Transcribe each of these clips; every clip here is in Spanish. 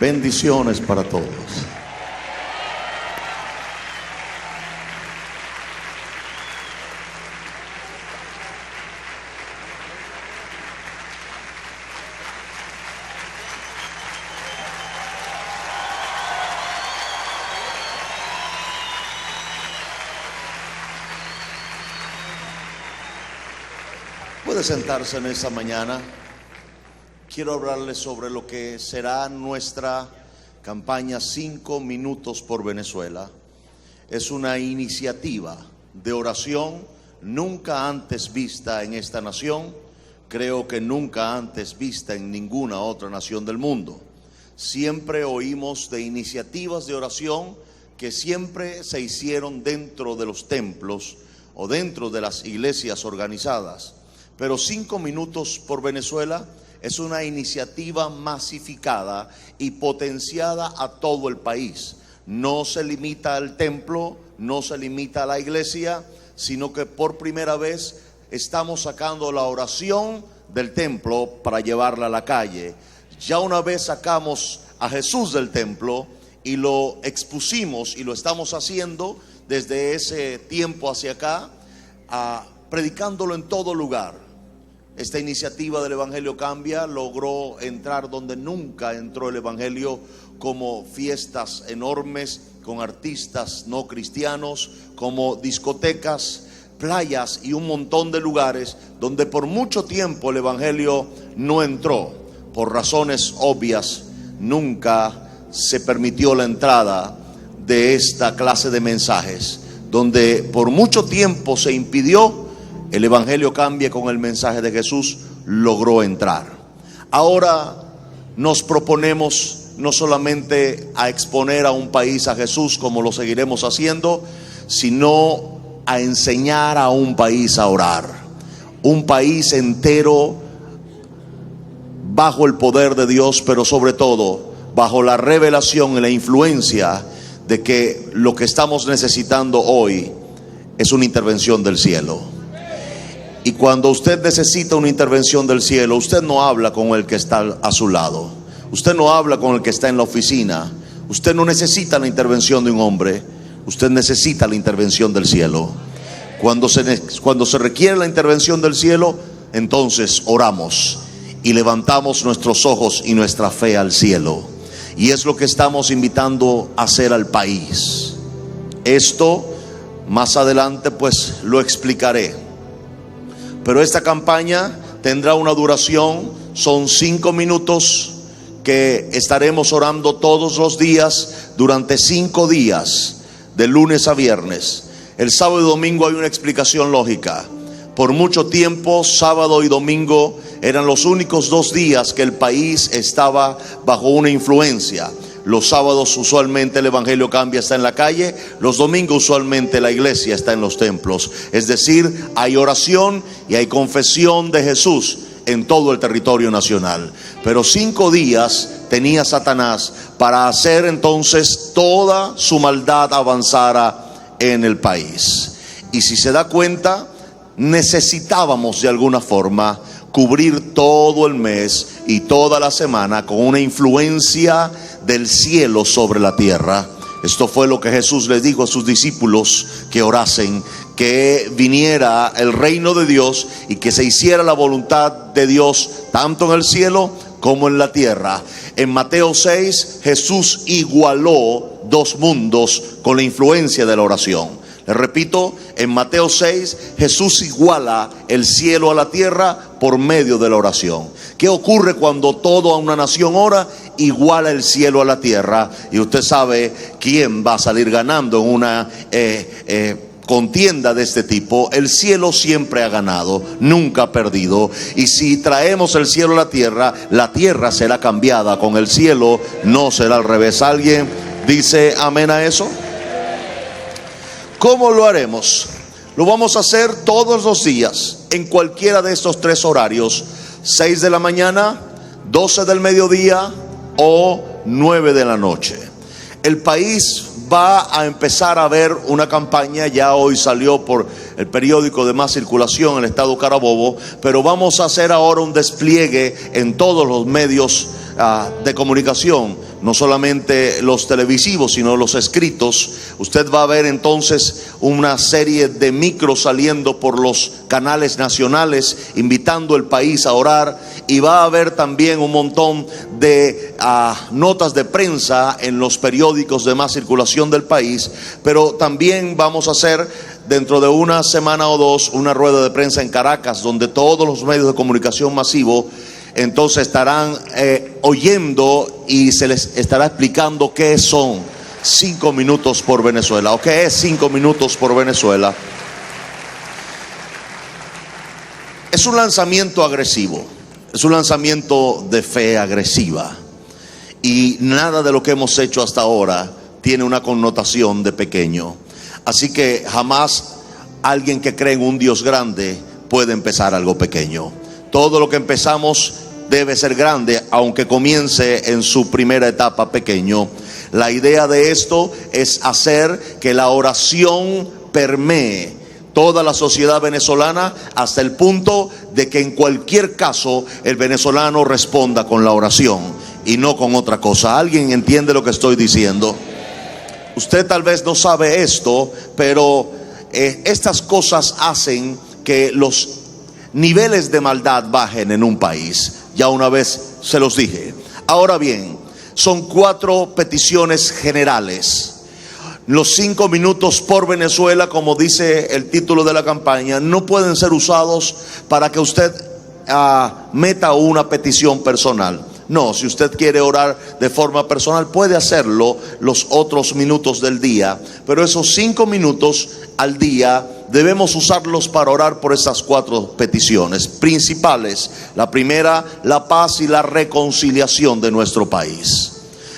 Bendiciones para todos. Puede sentarse en esta mañana. Quiero hablarles sobre lo que será nuestra campaña 5 minutos por Venezuela. Es una iniciativa de oración nunca antes vista en esta nación. Creo que nunca antes vista en ninguna otra nación del mundo. Siempre oímos de iniciativas de oración que siempre se hicieron dentro de los templos o dentro de las iglesias organizadas. Pero 5 minutos por Venezuela es una iniciativa masificada y potenciada a todo el país. No se limita al templo, no se limita a la iglesia, sino que por primera vez estamos sacando la oración del templo para llevarla a la calle. Ya una vez sacamos a Jesús del templo y lo expusimos, y lo estamos haciendo desde ese tiempo hacia acá, predicándolo en todo lugar. Esta iniciativa del Evangelio Cambia logró entrar donde nunca entró el Evangelio, como fiestas enormes con artistas no cristianos, como discotecas, playas y un montón de lugares donde por mucho tiempo el Evangelio no entró. Por razones obvias, nunca se permitió la entrada de esta clase de mensajes. Donde por mucho tiempo se impidió, el Evangelio Cambia con el mensaje de Jesús logró entrar. Ahora nos proponemos no solamente a exponer a un país a Jesús, como lo seguiremos haciendo, sino a enseñar a un país a orar. Un país entero bajo el poder de Dios, pero sobre todo bajo la revelación y la influencia de que lo que estamos necesitando hoy es una intervención del cielo. Y cuando usted necesita una intervención del cielo, usted no habla con el que está a su lado, usted no habla con el que está en la oficina, usted no necesita la intervención de un hombre, usted necesita la intervención del cielo. Cuando se requiere la intervención del cielo, entonces oramos y levantamos nuestros ojos y nuestra fe al cielo. Y es lo que estamos invitando a hacer al país. Esto más adelante pues lo explicaré. Pero esta campaña tendrá una duración, son 5 minutos que estaremos orando todos los días durante 5 días, de lunes a viernes. El sábado y domingo hay una explicación lógica. Por mucho tiempo, sábado y domingo eran los únicos 2 días que el país estaba bajo una influencia. Los sábados usualmente el Evangelio Cambia está en la calle, los domingos usualmente la iglesia está en los templos. Es decir, hay oración y hay confesión de Jesús en todo el territorio nacional. Pero 5 días tenía Satanás para hacer entonces toda su maldad avanzara en el país. Y si se da cuenta, necesitábamos de alguna forma cubrir todo el mes y toda la semana con una influencia del cielo sobre la tierra. Esto fue lo que Jesús les dijo a sus discípulos, que orasen, que viniera el reino de Dios y que se hiciera la voluntad de Dios tanto en el cielo como en la tierra. En Mateo 6 Jesús igualó 2 mundos con la influencia de la oración. Les repito, en Mateo 6 Jesús iguala el cielo a la tierra por medio de la oración. ¿Qué ocurre cuando toda una nación ora? Iguala el cielo a la tierra. Y usted sabe quién va a salir ganando en una contienda de este tipo. El cielo siempre ha ganado, nunca ha perdido. Y si traemos el cielo a la tierra será cambiada con el cielo, no será al revés. ¿Alguien dice amén a eso? ¿Cómo lo haremos? Lo vamos a hacer todos los días, en cualquiera de estos 3 horarios: 6 de la mañana, 12 del mediodía o 9 de la noche. El país va a empezar a ver una campaña, ya hoy salió por el periódico de más circulación, el estado Carabobo, pero vamos a hacer ahora un despliegue en todos los medios de comunicación no solamente los televisivos, sino los escritos. Usted va a ver entonces una serie de micros saliendo por los canales nacionales, invitando al país a orar. Y va a haber también un montón de notas de prensa en los periódicos de más circulación del país. Pero también vamos a hacer, dentro de una semana o dos, una rueda de prensa en Caracas, donde todos los medios de comunicación masivo entonces estarán oyendo y se les estará explicando qué son 5 minutos por Venezuela, o qué es 5 minutos por Venezuela. Es un lanzamiento agresivo, es un lanzamiento de fe agresiva, y nada de lo que hemos hecho hasta ahora tiene una connotación de pequeño. Así que jamás alguien que cree en un Dios grande puede empezar algo pequeño. Todo lo que empezamos debe ser grande, aunque comience en su primera etapa pequeño. La idea de esto es hacer que la oración permee toda la sociedad venezolana, hasta el punto de que en cualquier caso el venezolano responda con la oración y no con otra cosa. ¿Alguien entiende lo que estoy diciendo? Usted tal vez no sabe esto, pero estas cosas hacen que los niveles de maldad bajen en un país. Ya una vez se los dije. Ahora bien, son 4 peticiones generales. Los 5 minutos por Venezuela, como dice el título de la campaña, no pueden ser usados para que usted meta una petición personal. No, si usted quiere orar de forma personal, puede hacerlo los otros minutos del día, pero esos 5 minutos al día debemos usarlos para orar por esas 4 peticiones principales. La primera, la paz y la reconciliación de nuestro país.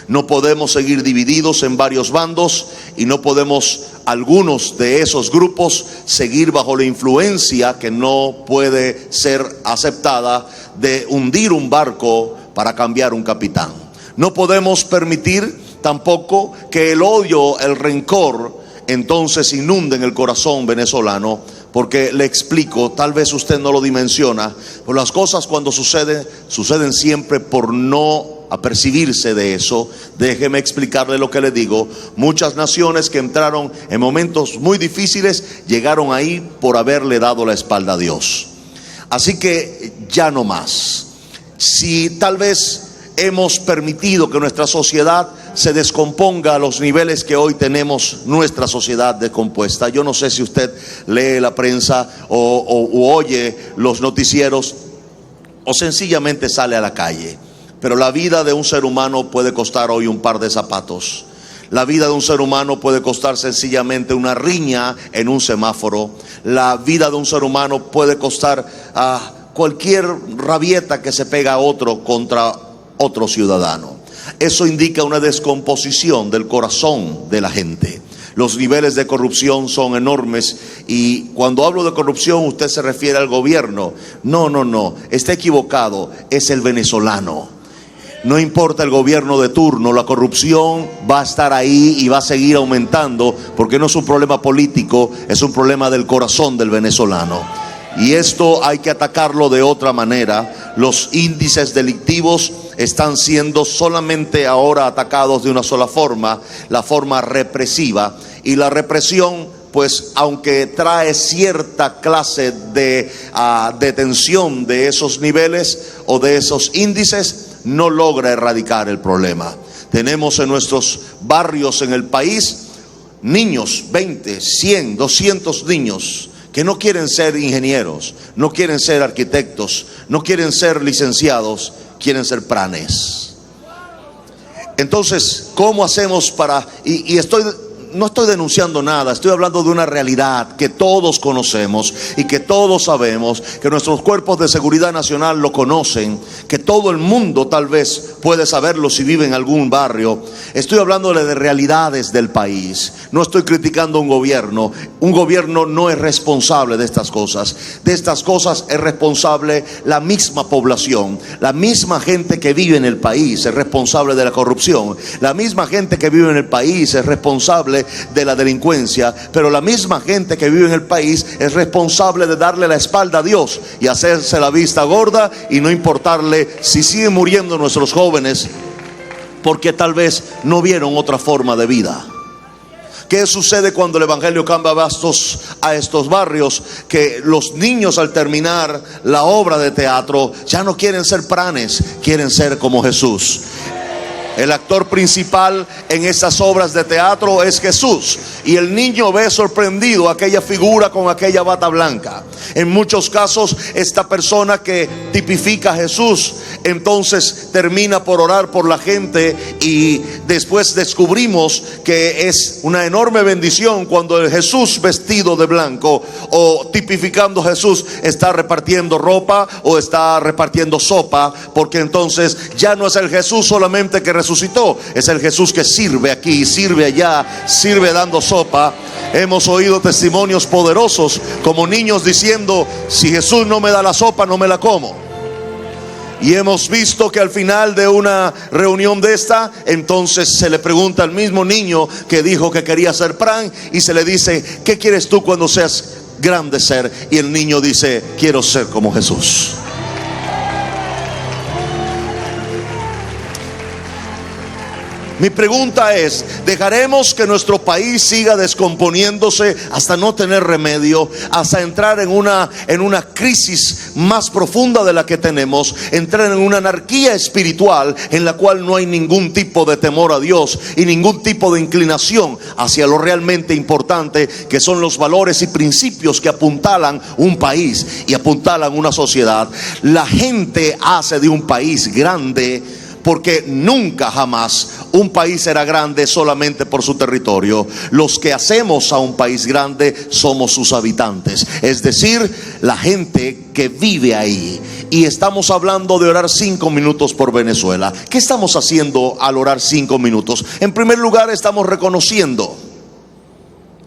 No podemos seguir divididos en varios bandos, y no podemos, algunos de esos grupos, seguir bajo la influencia que no puede ser aceptada de hundir un barco para cambiar un capitán. No podemos permitir tampoco que el odio, el rencor, entonces inunden el corazón venezolano, porque le explico, tal vez usted no lo dimensiona, pero las cosas cuando suceden siempre por no apercibirse de eso. Déjeme explicarle lo que le digo. Muchas naciones que entraron en momentos muy difíciles llegaron ahí por haberle dado la espalda a Dios. Así que ya no más. Si tal vez hemos permitido que nuestra sociedad se descomponga a los niveles que hoy tenemos nuestra sociedad descompuesta. Yo no sé si usted lee la prensa o oye los noticieros o sencillamente sale a la calle, pero la vida de un ser humano puede costar hoy un par de zapatos. La vida de un ser humano puede costar sencillamente una riña en un semáforo. La vida de un ser humano puede costar cualquier rabieta que se pega a otro contra otro ciudadano. Eso indica una descomposición del corazón de la gente. Los niveles de corrupción son enormes, y cuando hablo de corrupción usted se refiere al gobierno. No, está equivocado, es el venezolano. No importa el gobierno de turno, la corrupción va a estar ahí y va a seguir aumentando, porque no es un problema político, es un problema del corazón del venezolano. Y esto hay que atacarlo de otra manera. Los índices delictivos están siendo solamente ahora atacados de una sola forma, la forma represiva. Y la represión, pues aunque trae cierta clase de detención de esos niveles o de esos índices, no logra erradicar el problema. Tenemos en nuestros barrios en el país niños, 20, 100, 200 niños que no quieren ser ingenieros, no quieren ser arquitectos, no quieren ser licenciados, quieren ser pranes. Entonces, ¿cómo hacemos para...? No estoy denunciando nada, estoy hablando de una realidad que todos conocemos y que todos sabemos, que nuestros cuerpos de seguridad nacional lo conocen, que todo el mundo tal vez puede saberlo si vive en algún barrio. Estoy hablándole de realidades del país. No estoy criticando un gobierno. Un gobierno no es responsable de estas cosas. De estas cosas es responsable la misma población. La misma gente que vive en el país es responsable de la corrupción. La misma gente que vive en el país es responsable de la delincuencia, pero la misma gente que vive en el país es responsable de darle la espalda a Dios y hacerse la vista gorda y no importarle si siguen muriendo nuestros jóvenes porque tal vez no vieron otra forma de vida. ¿Qué sucede cuando el evangelio cambia a estos barrios? Que los niños, al terminar la obra de teatro, ya no quieren ser pranes, quieren ser como Jesús. El actor principal en esas obras de teatro es Jesús, y el niño ve sorprendido aquella figura con aquella bata blanca. En muchos casos, esta persona que tipifica a Jesús entonces termina por orar por la gente, y después descubrimos que es una enorme bendición cuando el Jesús vestido de blanco, o tipificando a Jesús, está repartiendo ropa o está repartiendo sopa, porque entonces ya no es el Jesús solamente que resucitó, es el Jesús que sirve aquí, sirve allá, sirve dando sopa. Hemos oído testimonios poderosos como niños diciendo: si Jesús no me da la sopa, no me la como. Y hemos visto que al final de una reunión de esta, entonces se le pregunta al mismo niño que dijo que quería ser pran, y se le dice: ¿qué quieres tú cuando seas grande ser? Y el niño dice: quiero ser como Jesús. Mi pregunta es: ¿dejaremos que nuestro país siga descomponiéndose hasta no tener remedio, hasta entrar en una crisis más profunda de la que tenemos, entrar en una anarquía espiritual en la cual no hay ningún tipo de temor a Dios y ningún tipo de inclinación hacia lo realmente importante, que son los valores y principios que apuntalan un país y apuntalan una sociedad? La gente hace de un país grande, porque nunca jamás un país será grande solamente por su territorio. Los que hacemos a un país grande somos sus habitantes, es decir, la gente que vive ahí. Y estamos hablando de orar 5 minutos por Venezuela. ¿Qué estamos haciendo al orar 5 minutos? En primer lugar, estamos reconociendo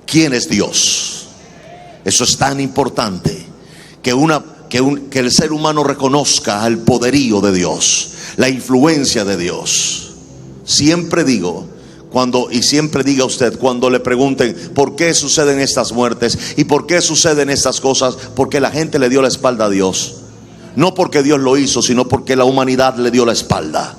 quién es Dios. Eso es tan importante, que el ser humano reconozca el poderío de Dios, la influencia de Dios. Siempre digo, siempre diga usted, cuando le pregunten por qué suceden estas muertes y por qué suceden estas cosas, porque la gente le dio la espalda a Dios. No porque Dios lo hizo, sino porque la humanidad le dio la espalda.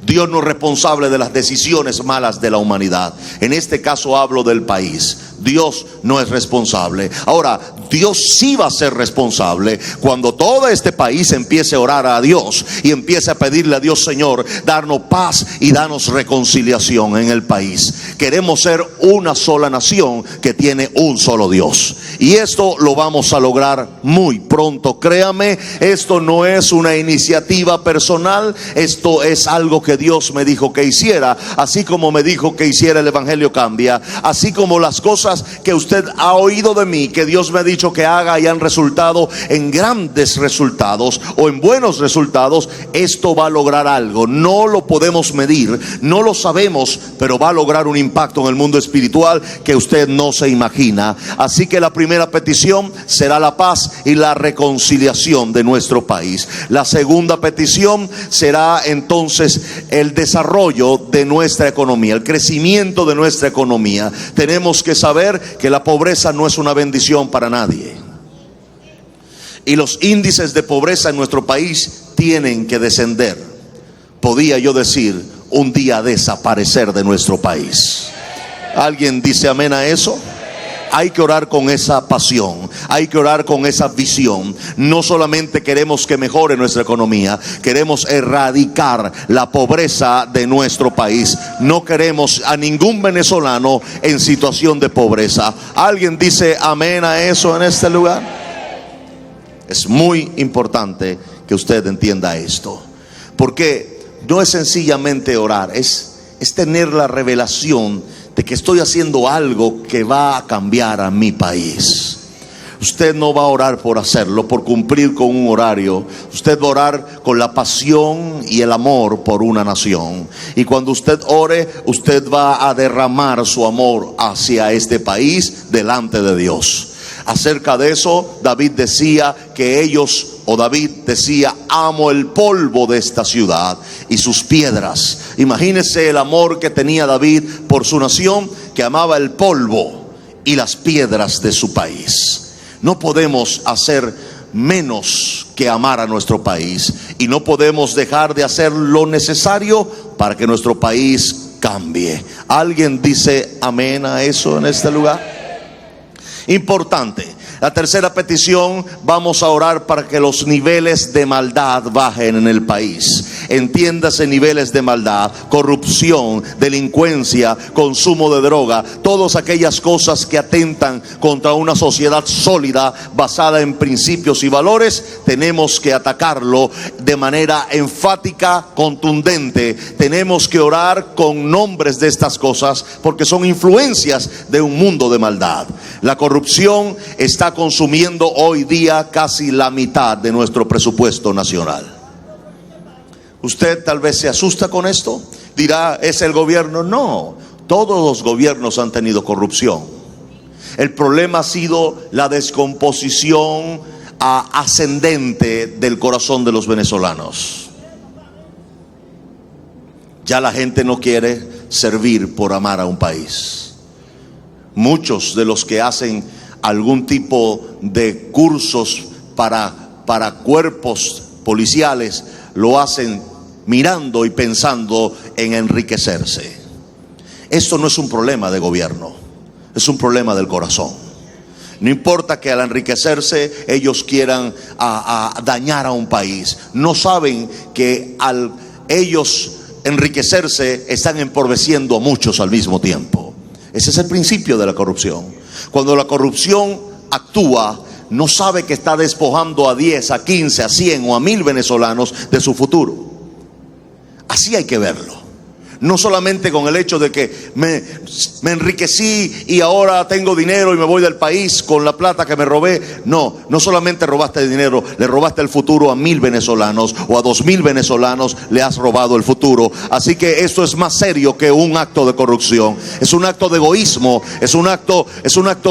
Dios no es responsable de las decisiones malas de la humanidad. En este caso hablo del país. Dios no es responsable. Ahora, Dios sí va a ser responsable cuando todo este país empiece a orar a Dios y empiece a pedirle a Dios: Señor, darnos paz y danos reconciliación en el país. Queremos ser una sola nación que tiene un solo Dios, y esto lo vamos a lograr muy pronto. Créame, esto no es una iniciativa personal, esto es algo que Dios me dijo que hiciera, así como me dijo que hiciera el Evangelio Cambia, así como las cosas que usted ha oído de mí, que Dios me ha dicho que haga y han resultado en grandes resultados o en buenos resultados. Esto va a lograr algo, no lo podemos medir, no lo sabemos, pero va a lograr un impacto en el mundo espiritual que usted no se imagina. Así que la primera petición será la paz y la reconciliación de nuestro país. La segunda petición será entonces el desarrollo de nuestra economía, el crecimiento de nuestra economía. Tenemos que saber que la pobreza no es una bendición para nadie, y los índices de pobreza en nuestro país tienen que descender. Podía yo decir, un día desaparecer de nuestro país. ¿Alguien dice amén a eso? Hay que orar con esa pasión, hay que orar con esa visión. No solamente queremos que mejore nuestra economía, queremos erradicar la pobreza de nuestro país. No queremos a ningún venezolano en situación de pobreza. ¿Alguien dice amén a eso en este lugar? Es muy importante que usted entienda esto, porque no es sencillamente orar, es tener la revelación de que estoy haciendo algo que va a cambiar a mi país. Usted no va a orar por hacerlo, por cumplir con un horario. Usted va a orar con la pasión y el amor por una nación. Y cuando usted ore, usted va a derramar su amor hacia este país delante de Dios. Acerca de eso, David decía: amo el polvo de esta ciudad y sus piedras. Imagínese el amor que tenía David por su nación, que amaba el polvo y las piedras de su país. No podemos hacer menos que amar a nuestro país, y no podemos dejar de hacer lo necesario para que nuestro país cambie. ¿Alguien dice amén a eso en este lugar? Importante. La tercera petición, vamos a orar para que los niveles de maldad bajen en el país. Entiéndase, niveles de maldad, corrupción, delincuencia, consumo de droga, todas aquellas cosas que atentan contra una sociedad sólida basada en principios y valores. Tenemos que atacarlo de manera enfática, contundente. Tenemos que orar con nombres de estas cosas, porque son influencias de un mundo de maldad. La corrupción está consumiendo hoy día casi la mitad de nuestro presupuesto nacional. Usted tal vez se asusta con esto, dirá, ¿es el gobierno? No, todos los gobiernos han tenido corrupción. El problema ha sido la descomposición ascendente del corazón de los venezolanos. Ya la gente no quiere servir por amar a un país. Muchos de los que hacen algún tipo de cursos para cuerpos policiales lo hacen mirando y pensando en enriquecerse. Esto no es un problema de gobierno, es un problema del corazón. No importa que al enriquecerse ellos quieran dañar a un país. No saben que al ellos enriquecerse están empobreciendo a muchos al mismo tiempo. Ese es el principio de la corrupción. Cuando la corrupción actúa, no sabe que está despojando a 10, a 15, a 100 o a 1000 venezolanos de su futuro. Así hay que verlo. No solamente con el hecho de que me enriquecí y ahora tengo dinero y me voy del país con la plata que me robé. No, no solamente robaste dinero, le robaste el futuro a 1000 venezolanos o a 2000 venezolanos, le has robado el futuro. Así que esto es más serio que un acto de corrupción. Es un acto de egoísmo, es un acto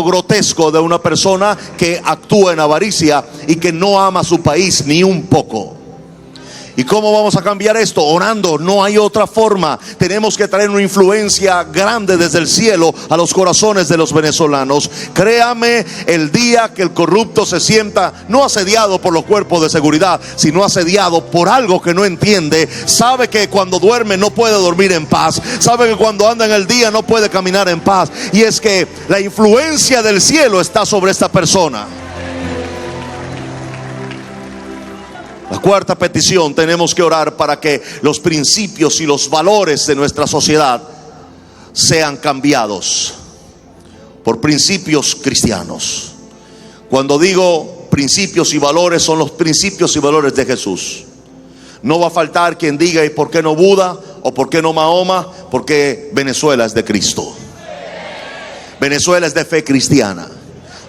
grotesco de una persona que actúa en avaricia y que no ama a su país ni un poco. ¿Y cómo vamos a cambiar esto? Orando. No hay otra forma. Tenemos que traer una influencia grande desde el cielo a los corazones de los venezolanos. Créame, el día que el corrupto se sienta no asediado por los cuerpos de seguridad, sino asediado por algo que no entiende, sabe que cuando duerme no puede dormir en paz, sabe que cuando anda en el día no puede caminar en paz, y es que la influencia del cielo está sobre esta persona. La cuarta petición, tenemos que orar para que los principios y los valores de nuestra sociedad sean cambiados por principios cristianos. Cuando digo principios y valores, son los principios y valores de Jesús. No va a faltar quien diga, ¿y por qué no Buda? ¿O por qué no Mahoma? Porque Venezuela es de Cristo. Venezuela es de fe cristiana.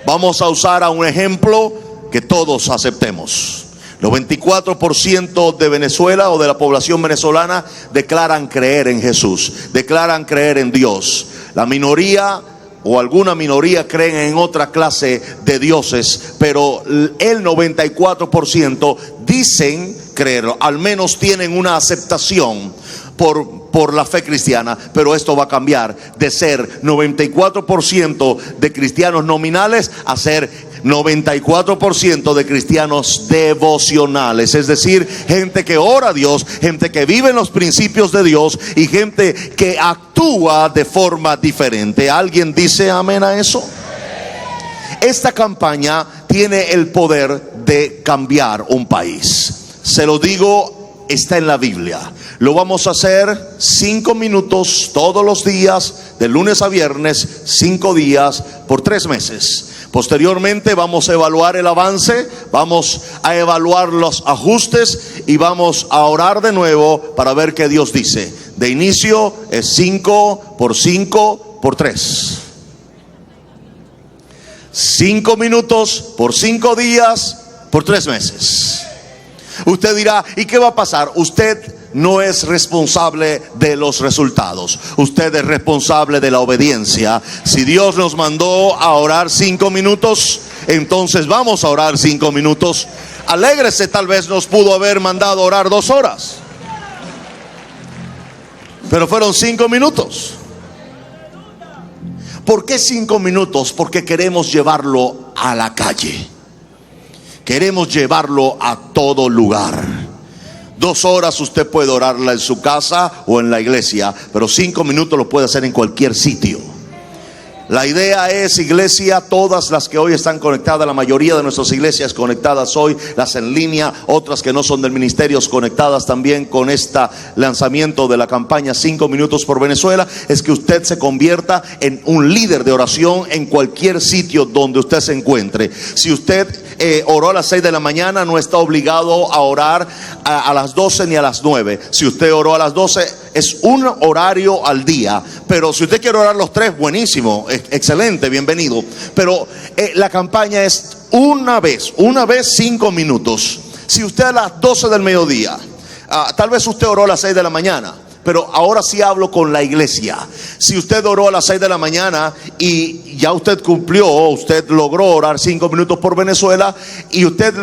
Vamos a usar a un ejemplo que todos aceptemos. 94% de Venezuela o de la población venezolana declaran creer en Jesús, declaran creer en Dios. La minoría o alguna minoría creen en otra clase de dioses, pero el 94% dicen creerlo, al menos tienen una aceptación por la fe cristiana. Pero esto va a cambiar de ser 94% de cristianos nominales a ser 94% de cristianos devocionales, es decir, gente que ora a Dios, gente que vive en los principios de Dios y gente que actúa de forma diferente. ¿Alguien dice amén a eso? Esta campaña tiene el poder de cambiar un país. Se lo digo, está en la Biblia. Lo vamos a hacer 5 minutos todos los días, de lunes a viernes, 5 días por 3 meses. Posteriormente vamos a evaluar el avance, vamos a evaluar los ajustes y vamos a orar de nuevo para ver qué Dios dice. De inicio es 5 por 5 por 3. 5 minutos por 5 días por 3 meses. Usted dirá, ¿y qué va a pasar? Usted no es responsable de los resultados, usted es responsable de la obediencia. Si Dios nos mandó a orar 5 minutos, entonces vamos a orar 5 minutos. Alégrese, tal vez nos pudo haber mandado a orar 2 horas, pero fueron 5 minutos. ¿Por qué 5 minutos? Porque queremos llevarlo a la calle. Queremos llevarlo a todo lugar. 2 horas usted puede orarla en su casa o en la iglesia, pero 5 minutos lo puede hacer en cualquier sitio. La idea es, iglesia, todas las que hoy están conectadas, la mayoría de nuestras iglesias conectadas hoy, las en línea, otras que no son del ministerio conectadas también con este lanzamiento de la campaña 5 minutos por Venezuela, es que usted se convierta en un líder de oración en cualquier sitio donde usted se encuentre. Si usted oró a las 6 de la mañana, no está obligado a orar a las 12 ni a las 9. Si usted oró a las 12, es un horario al día. Pero si usted quiere orar los 3, buenísimo, excelente, bienvenido. Pero la campaña es una vez 5 minutos. Si usted a las 12 del mediodía, tal vez usted oró a las 6 de la mañana, pero ahora sí hablo con la iglesia. Si usted oró a las 6 de la mañana y ya usted cumplió, usted logró orar 5 minutos por Venezuela, y usted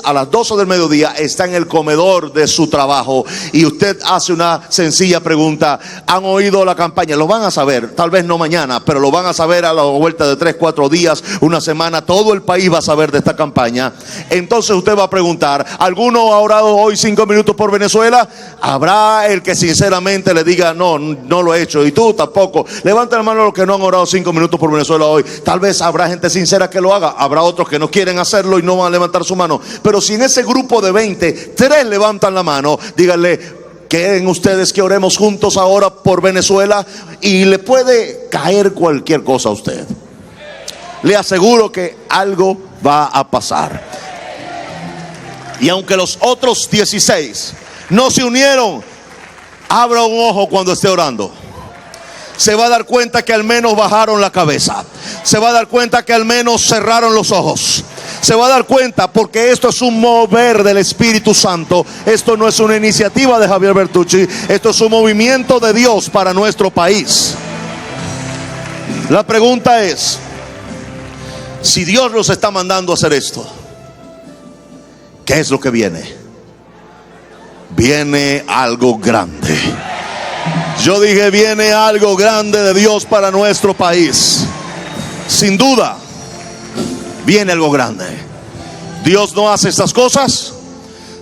a las 12 del mediodía está en el comedor de su trabajo y usted hace una sencilla pregunta: ¿han oído la campaña? Lo van a saber, tal vez no mañana, pero lo van a saber a la vuelta de 3, 4 días, una semana. Todo el país va a saber de esta campaña. Entonces usted va a preguntar: ¿alguno ha orado hoy 5 minutos por Venezuela? Habrá el que sinceramente le diga: no lo he hecho. Y tú tampoco. Levanta la mano los que no han orado 5 minutos por Venezuela hoy. Tal vez habrá gente sincera que lo haga, habrá otros que no quieren hacerlo y no van a levantar su mano. Pero si en ese grupo de 20, 3 levantan la mano, díganle: ¿quieren ustedes que oremos juntos ahora por Venezuela? Y le puede caer cualquier cosa a usted. Le aseguro que algo va a pasar. Y aunque los otros 16 no se unieron, abra un ojo cuando esté orando. Se va a dar cuenta que al menos bajaron la cabeza. Se va a dar cuenta que al menos cerraron los ojos. Se va a dar cuenta, porque esto es un mover del Espíritu Santo. Esto no es una iniciativa de Javier Bertucci. Esto es un movimiento de Dios para nuestro país. La pregunta es: si Dios nos está mandando a hacer esto, ¿qué es lo que viene? Viene algo grande. Yo dije, viene algo grande de Dios para nuestro país. Sin duda, viene algo grande. Dios no hace estas cosas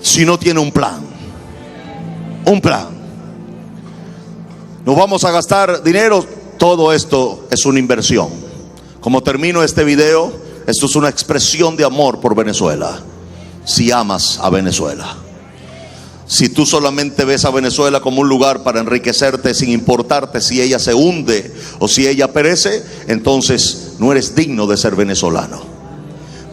si no tiene un plan. Un plan. Nos vamos a gastar dinero. Todo esto es una inversión. Como termino este video, esto es una expresión de amor por Venezuela. Si amas a Venezuela. Si tú solamente ves a Venezuela como un lugar para enriquecerte sin importarte si ella se hunde o si ella perece, entonces no eres digno de ser venezolano.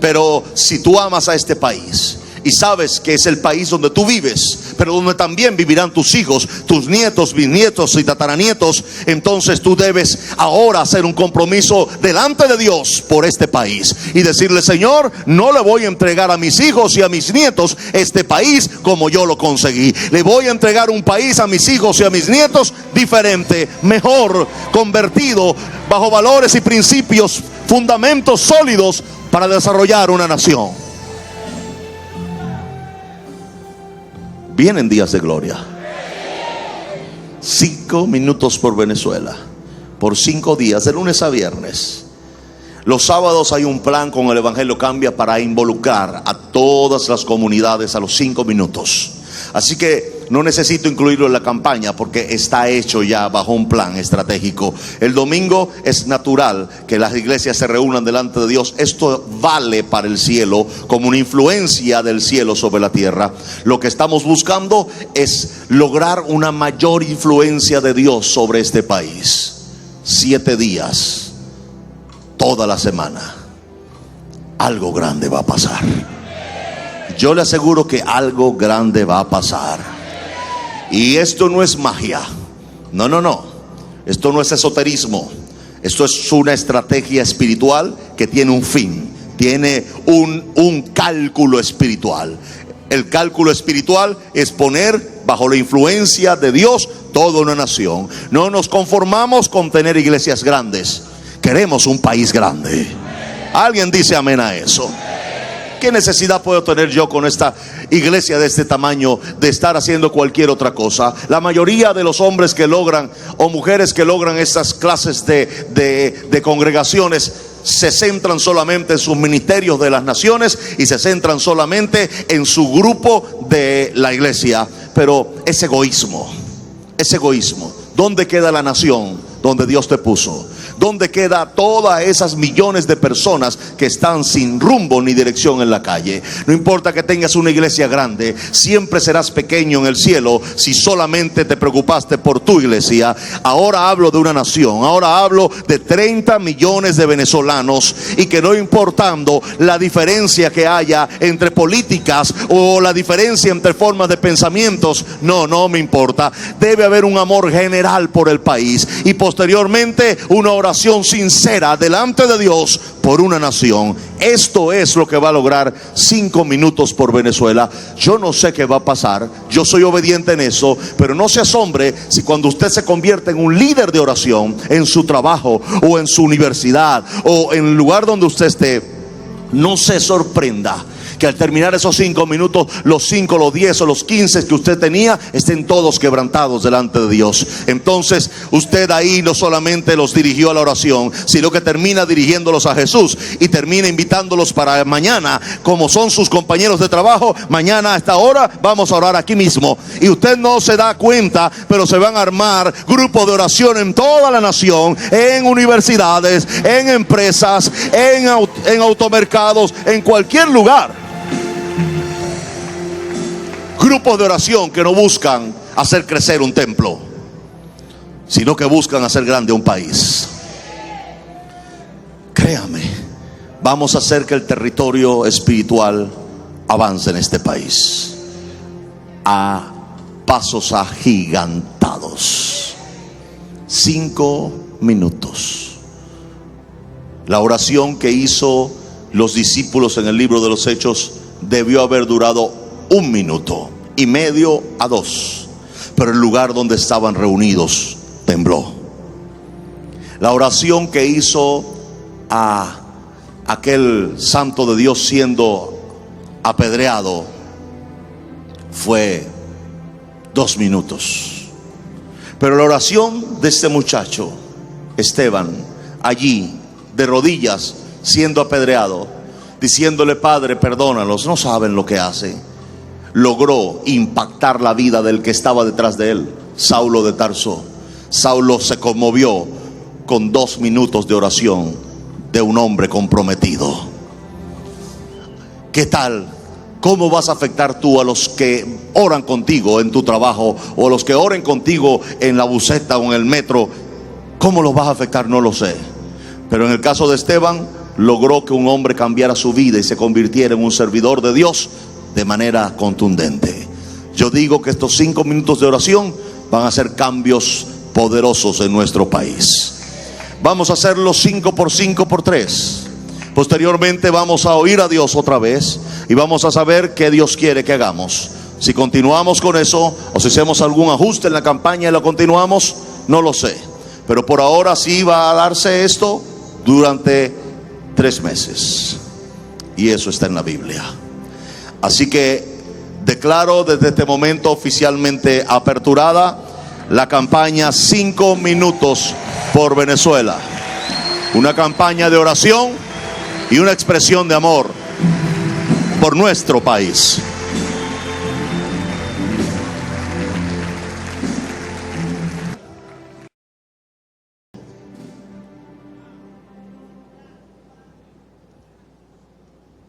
Pero si tú amas a este país y sabes que es el país donde tú vives, pero donde también vivirán tus hijos, tus nietos, bisnietos y tataranietos, entonces tú debes ahora hacer un compromiso delante de Dios por este país y decirle: Señor, no le voy a entregar a mis hijos y a mis nietos este país como yo lo conseguí. Le voy a entregar un país a mis hijos y a mis nietos diferente, mejor, convertido bajo valores y principios, fundamentos sólidos para desarrollar una nación. Vienen días de gloria. 5 minutos por Venezuela, por 5 días, de lunes a viernes. Los sábados hay un plan con el Evangelio Cambia para involucrar a todas las comunidades a los 5 minutos. Así que no necesito incluirlo en la campaña porque está hecho ya bajo un plan estratégico. El domingo es natural que las iglesias se reúnan delante de Dios. Esto vale para el cielo como una influencia del cielo sobre la tierra. Lo que estamos buscando es lograr una mayor influencia de Dios sobre este país. 7 días, toda la semana. Algo grande va a pasar. Yo le aseguro que algo grande va a pasar. Y esto no es magia. No. Esto no es esoterismo. Esto es una estrategia espiritual que tiene un fin. Tiene un cálculo espiritual. El cálculo espiritual es poner bajo la influencia de Dios toda una nación. No nos conformamos con tener iglesias grandes. Queremos un país grande. ¿Alguien dice amén a eso? ¿Qué necesidad puedo tener yo con esta iglesia de este tamaño de estar haciendo cualquier otra cosa? La mayoría de los hombres que logran o mujeres que logran estas clases de congregaciones se centran solamente en sus ministerios de las naciones y se centran solamente en su grupo de la iglesia. Pero es egoísmo, es egoísmo. ¿Dónde queda la nación donde Dios te puso? ¿Dónde queda todas esas millones de personas que están sin rumbo ni dirección en la calle? No importa que tengas una iglesia grande, siempre serás pequeño en el cielo si solamente te preocupaste por tu iglesia. Ahora hablo de una nación, ahora hablo de 30 millones de venezolanos, y que no importando la diferencia que haya entre políticas o la diferencia entre formas de pensamientos, no me importa. Debe haber un amor general por el país y posteriormente una oración sincera delante de Dios por una nación. Esto es lo que va a lograr 5 minutos por Venezuela. Yo no sé qué va a pasar, yo soy obediente en eso, pero no se asombre si cuando usted se convierte en un líder de oración en su trabajo o en su universidad o en el lugar donde usted esté, no se sorprenda que al terminar esos 5 minutos, los 5, los 10 o los 15 que usted tenía estén todos quebrantados delante de Dios. Entonces usted ahí no solamente los dirigió a la oración, sino que termina dirigiéndolos a Jesús y termina invitándolos para mañana, como son sus compañeros de trabajo. Mañana a esta hora vamos a orar aquí mismo, y usted no se da cuenta, pero se van a armar grupos de oración en toda la nación, en universidades, en empresas, en automercados, en cualquier lugar. Grupos de oración que no buscan hacer crecer un templo, sino que buscan hacer grande un país. Créame, vamos a hacer que el territorio espiritual avance en este país a pasos agigantados. 5 minutos. La oración que hizo los discípulos en el libro de los Hechos debió haber durado 1 minuto y medio a 2, pero el lugar donde estaban reunidos tembló. La oración que hizo a aquel santo de Dios siendo apedreado fue 2 minutos, pero la oración de este muchacho Esteban, allí de rodillas siendo apedreado, diciéndole: Padre, perdónalos, no saben lo que hacen, logró impactar la vida del que estaba detrás de él, Saulo de Tarso. Saulo se conmovió con 2 minutos de oración de un hombre comprometido. ¿Qué tal? ¿Cómo vas a afectar tú a los que oran contigo en tu trabajo, o a los que oren contigo en la buseta o en el metro? ¿Cómo los vas a afectar? No lo sé. Pero en el caso de Esteban, logró que un hombre cambiara su vida y se convirtiera en un servidor de Dios de manera contundente. Yo digo que estos 5 minutos de oración van a hacer cambios poderosos en nuestro país. Vamos a hacerlo 5 por 5 por 3. Posteriormente vamos a oír a Dios otra vez y vamos a saber qué Dios quiere que hagamos. Si continuamos con eso o si hacemos algún ajuste en la campaña y lo continuamos, no lo sé. Pero por ahora sí va a darse esto durante 3 meses. Y eso está en la Biblia. Así que declaro desde este momento oficialmente aperturada la campaña 5 minutos por Venezuela. Una campaña de oración y una expresión de amor por nuestro país.